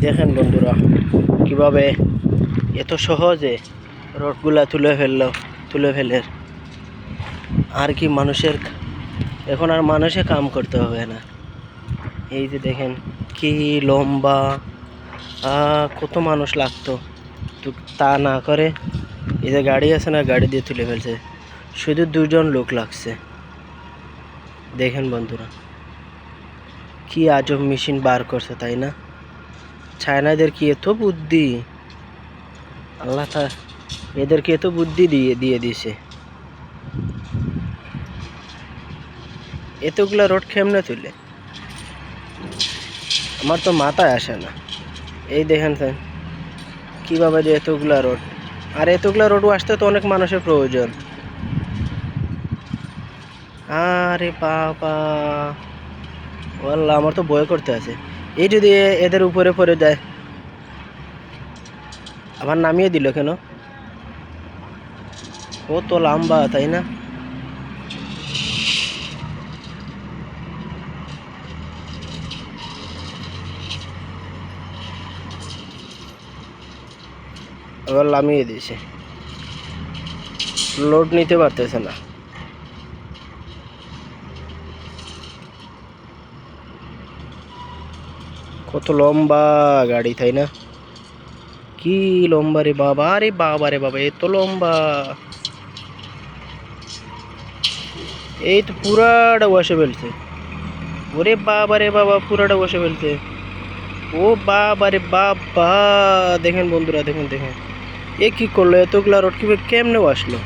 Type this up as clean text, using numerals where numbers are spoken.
দেখেন বন্ধুরা কিভাবে এত সহজে রডগুলা তুলে ফেলে। আর কি মানুষের এখন আর মানুষে কাম করতে হবে না। এই যে দেখেন কি লম্বা, কত মানুষ লাগতো, তো তা না করে এই যে গাড়ি আছে না, গাড়ি দিয়ে তুলে ফেলছে। শুধু 2জন লোক লাগছে। দেখেন বন্ধুরা কি আজব মেশিন বার করছে, তাই না? চায়নাদের কি এত বুদ্ধি, আল্লাহ তা এদেরকে এত বুদ্ধি দিয়ে দিছে। এতগুলা রোড কেমনে তুলে, আমার তো মাথায় আসে না। এই দেখেন স্যার কীভাবে যে এতগুলা রোড, আর এতগুলা রোড আসতে তো অনেক মানুষের প্রয়োজন। আরে বাবা, ওয়াল্লাহ আমার তো ভয় করতে আছে। এই যদি এদের উপরে পড়ে যায়, আবার নামিয়ে দিল কেন? কত লম্বা, তাই না? আবার নামিয়ে দিয়েছে, লোড নিতে পারতেছে না। কত লম্বা গাড়ি, তাই না? কি লম্বা রে বাবা, আরে বাবা রে বাবা, এত লম্বা। এই তো পুরাটা বসে ফেলছে। ওরে বাবা রে বাবা, পুরাটা বসে ফেলছে। ও বাবা রে বাবা, দেখেন বন্ধুরা, দেখেন দেখেন এ কি করলো, এতগুলা রড কিভাবে কেমনে আসলো।